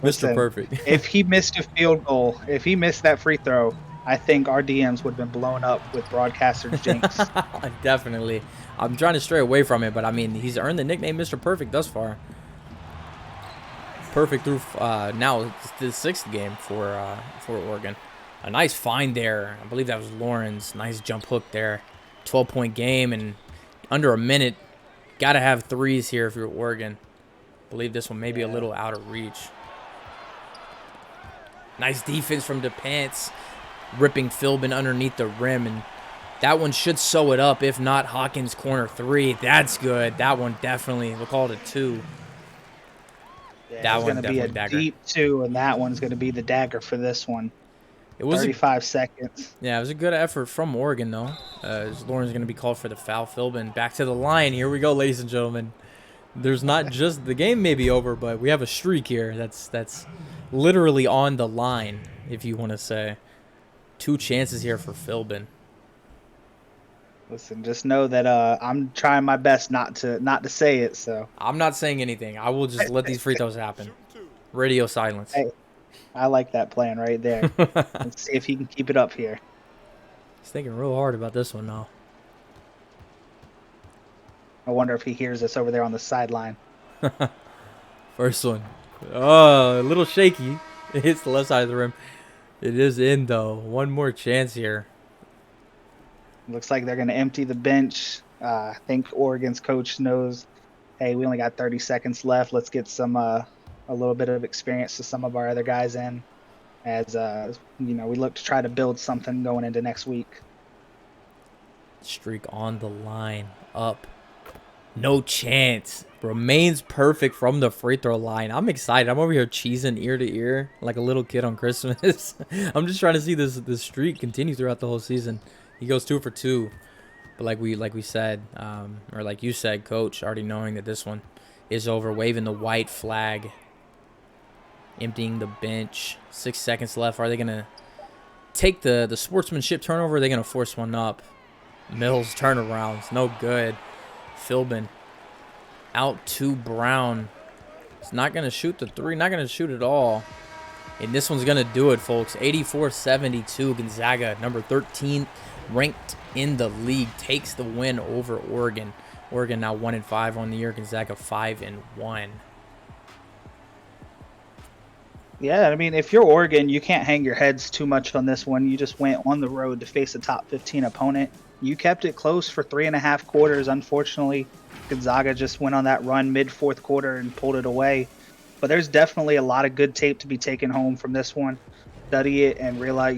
Mr. Perfect.
If he missed a field goal, if he missed that free throw, I think our DMs would have been blown up with broadcasters' jinx.
Definitely. I'm trying to stray away from it, but I mean, he's earned the nickname Mr. Perfect thus far. Perfect through now it's the 6th game for Oregon. A nice find there. I believe that was Lawrence. Nice jump hook there. 12-point game and under a minute. Got to have threes here if you're Oregon. I believe this one may be a little out of reach. Nice defense from DePants. Ripping Philbin underneath the rim, and that one should sew it up. If not, Hawkins corner 3. That's good. That one definitely. We'll call it a 2.
Yeah,
that
one's
one
going to be a
dagger.
deep 2, and that one's going to be the dagger for this one.
It was
35 seconds.
Yeah, it was a good effort from Oregon, though. Lauren's going to be called for the foul. Philbin back to the line. Here we go, ladies and gentlemen. There's not just the game may be over, but we have a streak here. That's literally on the line, if you want to say. 2 chances here for Philbin.
Listen, just know that I'm trying my best not to say it. So
I'm not saying anything. I will just let these free throws happen. Radio silence.
Hey, I like that plan right there. Let's see if he can keep it up here.
He's thinking real hard about this one now.
I wonder if he hears us over there on the sideline.
First one. Oh, a little shaky. It hits the left side of the rim. It is in, though. One more chance here.
Looks like they're going to empty the bench. I think Oregon's coach knows, hey, we only got 30 seconds left. Let's get some a little bit of experience to some of our other guys in as, we look to try to build something going into next week.
Streak on the line. Up. No chance. Remains perfect from the free throw line. I'm excited. I'm over here cheesing ear to ear like a little kid on Christmas. I'm just trying to see this streak continue throughout the whole season. He goes 2 for 2. But like we said, or like you said, Coach, already knowing that this one is over, waving the white flag, emptying the bench. 6 seconds left. Are they going to take the sportsmanship turnover? Or are they going to force one up? Mills turnarounds. No good. Philbin out to Brown. He's not going to shoot the 3. Not going to shoot at all. And this one's going to do it, folks. 84-72. Gonzaga, number 13, ranked in the league, takes the win over Oregon. Oregon now 1-5 on the year. Gonzaga 5-1.
Yeah, I mean, if you're Oregon, you can't hang your heads too much on this one. You just went on the road to face a top 15 opponent. You kept it close for 3.5 quarters. Unfortunately, Gonzaga just went on that run mid fourth quarter and pulled it away. But there's definitely a lot of good tape to be taken home from this one. Study it and realize,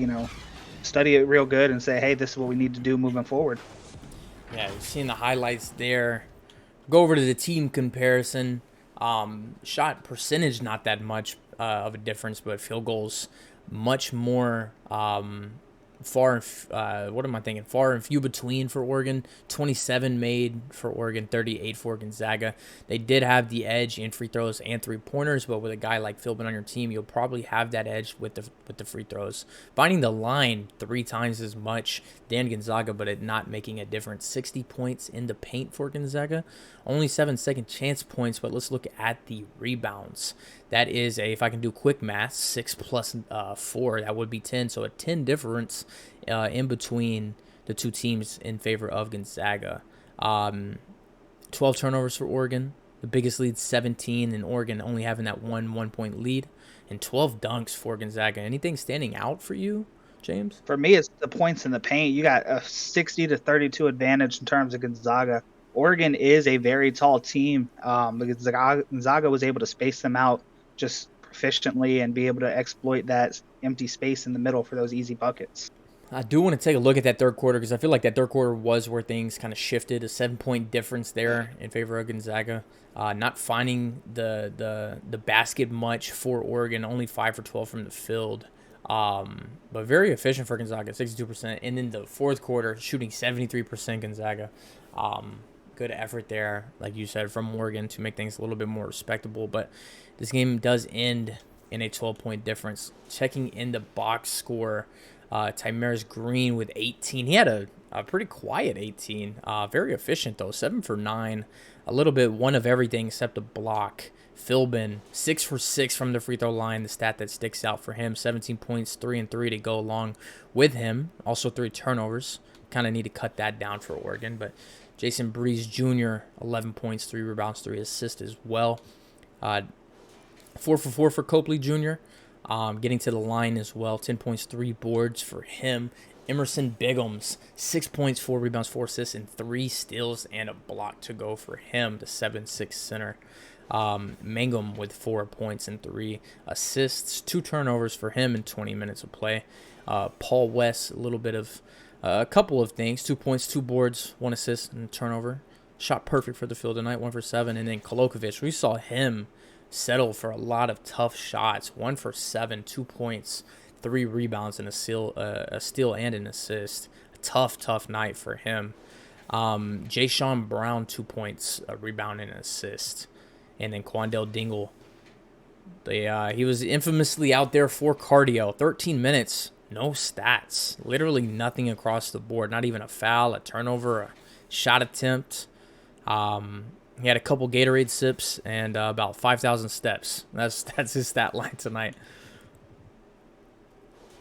study it real good and say, hey, this is what we need to do moving forward.
Yeah, you've seen the highlights there. Go over to the team comparison. Shot percentage, not that much of a difference, but field goals much more far and few between for Oregon. 27 made for Oregon, 38 for Gonzaga. They did have the edge in free throws and 3-pointers, but with a guy like Philbin on your team, you'll probably have that edge with the free throws. Finding the line 3 times as much than Gonzaga, but it not making a difference. 60 points in the paint for Gonzaga. Only 7 second chance points, but let's look at the rebounds. That is if I can do quick math, 6 plus 4, that would be 10. So a 10 difference in between the two teams in favor of Gonzaga. 12 turnovers for Oregon. The biggest lead, 17, and Oregon only having that 1-point lead. And 12 dunks for Gonzaga. Anything standing out for you, James?
For me, it's the points in the paint. You got a 60-32 advantage in terms of Gonzaga. Oregon is a very tall team. Gonzaga was able to space them out just proficiently and be able to exploit that empty space in the middle for those easy buckets.
I do want to take a look at that third quarter because I feel like that third quarter was where things kind of shifted. A 7-point difference there in favor of Gonzaga. Not finding the basket much for Oregon, only 5 for 12 from the field. But very efficient for Gonzaga, 62%. And then the fourth quarter, shooting 73% Gonzaga. Good effort there, like you said, from Oregon to make things a little bit more respectable. But this game does end in a 12-point difference. Checking in the box score, Tymaris Green with 18. He had a pretty quiet 18. Very efficient, though. 7 for 9. A little bit one of everything except a block. Philbin, 6 for 6 from the free throw line, the stat that sticks out for him. 17 points, 3 and 3 to go along with him. Also 3 turnovers. Kind of need to cut that down for Oregon, but Jason Breeze Jr., 11 points, 3 rebounds, 3 assists as well. 4 for 4 for Copley Jr., getting to the line as well. 10 points, 3 boards for him. Emerson Biggums, 6 points, 4 rebounds, 4 assists, and 3 steals and a block to go for him, the 7'6" center. Mangum with 4 points and 3 assists. 2 turnovers for him in 20 minutes of play. Paul West, a couple of things. 2 points, 2 boards, 1 assist, and a turnover. Shot perfect for the field tonight, 1 for 7. And then Kolokovic, we saw him settle for a lot of tough shots. 1 for 7, 2 points, 3 rebounds, and a steal and an assist. A tough night for him. Jay Sean Brown, 2 points, a rebound, and an assist. And then Quandale Dingle, he was infamously out there for cardio. 13 minutes. No stats. Literally nothing across the board. Not even a foul, a turnover, a shot attempt. He had a couple Gatorade sips and about 5,000 steps. That's his stat line tonight.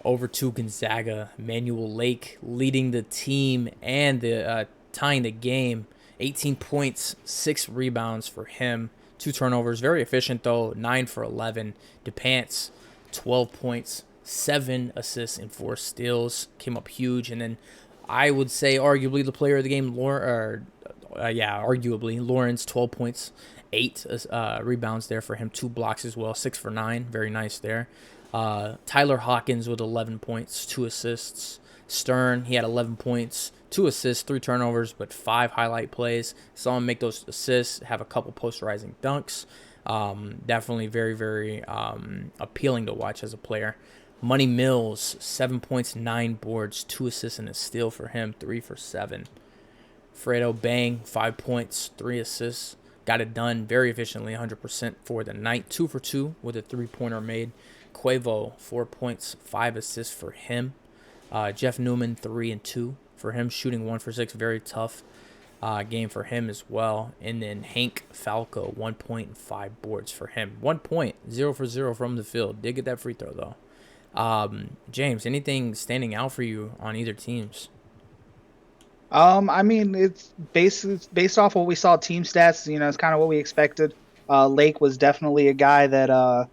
Over to Gonzaga. Manuel Lake leading the team and tying the game. 18 points, 6 rebounds for him. 2 turnovers. Very efficient, though. 9 for 11. DePants, 12 points. 7 assists and 4 steals. Came up huge. And then I would say arguably the player of the game, arguably Lawrence, 12 points, 8 rebounds there for him. 2 blocks as well, 6 for 9. Very nice there. Tyler Hawkins with 11 points, 2 assists. Stern, he had 11 points, 2 assists, 3 turnovers, but 5 highlight plays. Saw him make those assists, have a couple posterizing dunks. Definitely very, very appealing to watch as a player. Money Mills, 7 points, 9 boards, 2 assists, and a steal for him, 3 for 7. Fredo Bang, 5 points, 3 assists. Got it done very efficiently, 100% for the night. 2 for 2 with a 3-pointer made. Quavo, 4 points, 5 assists for him. Jeff Newman, 3 and 2 for him, shooting 1 for 6. Very tough game for him as well. And then Hank Falco, 1 point and 5 boards for him. 1 point, 0 for 0 from the field. Did get that free throw, though. James, anything standing out for you on either teams?
I mean, it's based off what we saw team stats. It's kind of what we expected. Lake was definitely a guy that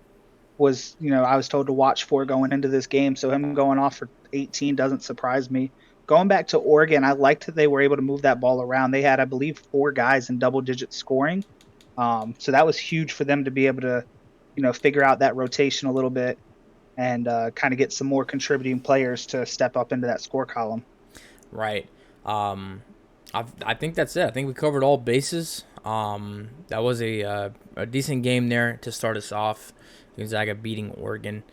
was, I was told to watch for going into this game. So him going off for 18 doesn't surprise me. Going back to Oregon, I liked that they were able to move that ball around. They had, I believe, four guys in double digit scoring. So that was huge for them to be able to, figure out that rotation a little bit and kind of get some more contributing players to step up into that score column.
Right. Um, I think that's it. I think we covered all bases. That was a decent game there to start us off. Gonzaga beating Oregon.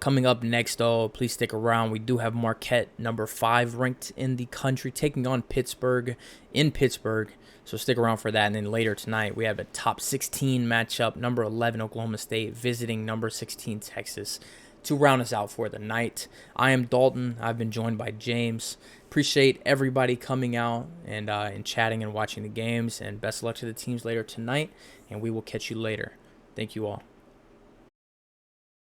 Coming up next, though, please stick around. We do have Marquette, number 5 ranked in the country, taking on Pittsburgh in Pittsburgh. So stick around for that. And then later tonight, we have a top 16 matchup, number 11 Oklahoma State visiting number 16 Texas to round us out for the night. I am Dalton. I've been joined by James. Appreciate everybody coming out and chatting and watching the games. And best of luck to the teams later tonight. And we will catch you later. Thank you all.